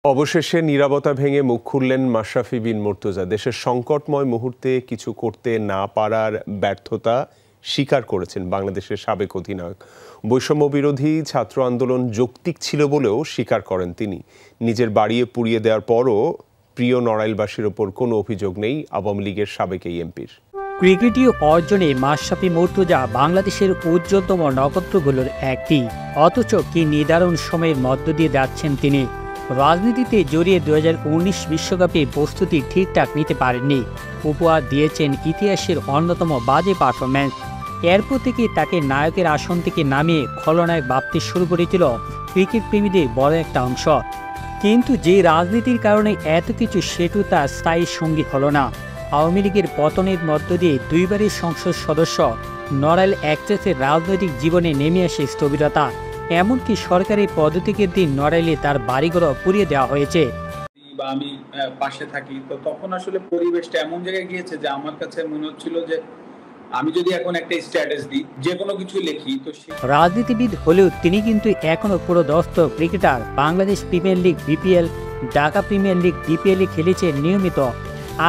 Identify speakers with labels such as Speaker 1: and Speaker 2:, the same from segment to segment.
Speaker 1: অবশেষে নীরবতা ভেঙে মুখ খুললেন মাশরাফি বিন মুর্তজা। দেশের সংকটময় মুহূর্তে কিছু করতে না পারার ব্যর্থতা স্বীকার করেছেন বাংলাদেশের সাবেক অধিনায়ক। বৈষম্য বিরোধী ছাত্র আন্দোলন যৌক্তিক ছিল বলেও স্বীকার করেন তিনি। নিজের বাড়িয়ে পুড়িয়ে দেওয়ার পরও প্রিয় নড়াইলবাসীর ওপর কোনো অভিযোগ নেই আওয়ামী লীগের সাবেক এই এমপির।
Speaker 2: ক্রিকেটীয় অর্জনে মাশরাফি মুর্তজা বাংলাদেশের উজ্জ্বলতম নক্ষত্রগুলোর একটি, অথচ কি নির্ধারণ সময়ের মধ্য দিয়ে যাচ্ছেন তিনি। রাজনীতিতে জড়িয়ে 2019 বিশ্বকাপে প্রস্তুতি ঠিকঠাক নিতে পারেননি, উপহার দিয়েছেন ইতিহাসের অন্যতম বাজে পারফরম্যান্স। এরপর থেকে তাকে নায়কের আসন থেকে নামিয়ে খলনায়ক ভাবতে শুরু করেছিল ক্রিকেট প্রেমীদের বড় একটা অংশ। কিন্তু যে রাজনীতির কারণে এত কিছু, সেটু তার স্থায়ী সঙ্গী হল না। আওয়ামী লীগের পতনের মধ্য দিয়ে দুইবারের সংসদ সদস্য নড়াইল এক্সপ্রেসের রাজনৈতিক জীবনে নেমে আসে স্থবিরতা। এমনকি সরকারি পদত্যাগের দিন নড়াইলে তার বাড়িঘর পুড়িয়ে দেওয়া হয়েছে।
Speaker 3: আমি পাশে থাকি, তো তখন আসলে পরিবেশটা এমন জায়গায় গিয়েছে যে আমার কাছে মনে হচ্ছিল যে আমি যদি এখন একটা স্ট্যাটাস দিই, যে কোনো কিছু লিখি, তো
Speaker 2: রাজনীতিবিদ হলেও তিনি কিন্তু এখনো পুরো দস্ত cricketer. Bangladesh premier league BPL, Dhaka premier league DPL খেলেছেন নিয়মিত।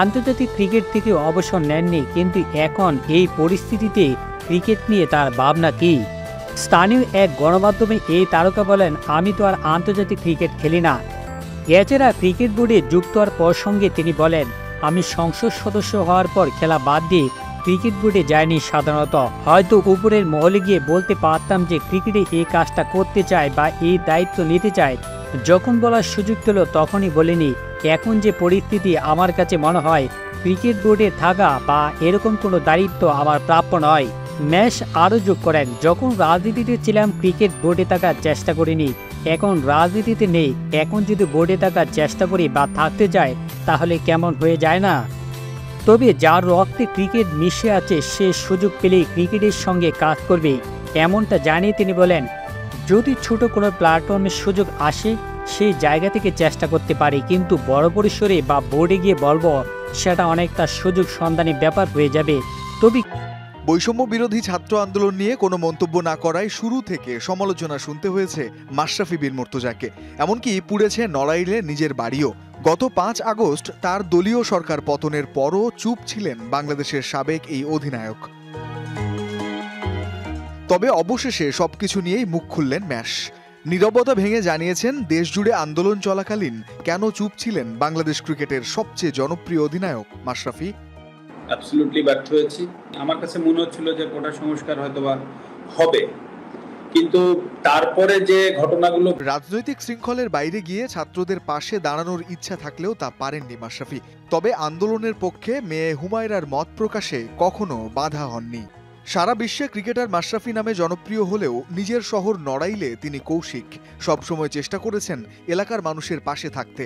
Speaker 2: আন্তর্জাতিক ক্রিকেট থেকে অবসর নেননি, কিন্তু এখন এই পরিস্থিতিতে ক্রিকেট নিয়ে তার ভাবনা কি? স্থানীয় এক গণমাধ্যমে এই তারকা বলেন, আমি তো আর আন্তর্জাতিক ক্রিকেট খেলি না। এছাড়া ক্রিকেট বোর্ডে যুক্ত হওয়ার প্রসঙ্গে তিনি বলেন, আমি সংসদ সদস্য হওয়ার পর খেলা বাদ দিয়ে ক্রিকেট বোর্ডে যায়নি। সাধারণত হয়তো উপরের মহলে গিয়ে বলতে পারতাম যে ক্রিকেটে এই কাজটা করতে চায় বা এই দায়িত্ব নিতে চায়। যখন বলার সুযোগ পেল তখনই বলিনি। এখন যে পরিস্থিতি, আমার কাছে মনে হয় ক্রিকেট বোর্ডে থাকা বা এরকম কোনো দায়িত্ব আমার প্রাপ্য নয়। ম্যাচ আরও যোগ করেন, যখন রাজনীতিতে ছিলাম ক্রিকেট বোর্ডে থাকার চেষ্টা করিনি, এখন রাজনীতিতে নেই। এখন যদি বোর্ডে থাকার চেষ্টা করি বা থাকতে চাই, তাহলে কেমন হয়ে যায় না? তবে যার রক্তে ক্রিকেট মিশে আছে, সে সুযোগ পেলেই ক্রিকেটের সঙ্গে কাজ করবে, এমনটা জানিয়ে তিনি বলেন, যদি ছোট কোনো প্ল্যাটফর্মের সুযোগ আসে সেই জায়গা থেকে চেষ্টা করতে পারি, কিন্তু বড় পরিসরে বা বোর্ডে গিয়ে বলবো, সেটা অনেকটা সুযোগ সন্ধানী ব্যাপার হয়ে যাবে। তবে
Speaker 4: বৈষম্য বিরোধী ছাত্র আন্দোলন নিয়ে কোনো মন্তব্য না করায় শুরু থেকে সমালোচনা শুনতে হয়েছে মাশরাফি বিন মুর্তজাকে। এমনকি পুড়েছে নড়াইলে নিজের বাড়িও। গত 5 আগস্ট তার দলীয় সরকার পতনের পরও চুপ ছিলেন বাংলাদেশের সাবেক এই অধিনায়ক। তবে অবশেষে সবকিছু নিয়েই মুখ খুললেন ম্যাশ। নীরবতা ভেঙে জানিয়েছেন দেশজুড়ে আন্দোলন চলাকালীন কেন চুপ ছিলেন বাংলাদেশ ক্রিকেটের সবচেয়ে জনপ্রিয় অধিনায়ক মাশরাফি।
Speaker 3: অ্যাবসলিউটলি ব্যর্থ হয়েছি। আমার কাছে মনে হচ্ছিল যে কোটা সংস্কার হয়তোবা হবে, কিন্তু তারপরে যে ঘটনাগুলো,
Speaker 4: রাজনৈতিক শৃঙ্খলের বাইরে গিয়ে ছাত্রদের পাশে দাঁড়ানোর ইচ্ছা থাকলেও তা পারেননি মাশরাফি। তবে আন্দোলনের পক্ষে মেয়ে হুমায়রার মত প্রকাশে কখনো বাধা হননি। সারা বিশ্বে ক্রিকেটার মাশরাফি নামে জনপ্রিয় হলেও নিজের শহর নড়াইলে তিনি কৌশিক। সবসময় চেষ্টা করেছেন এলাকার মানুষের পাশে থাকতে।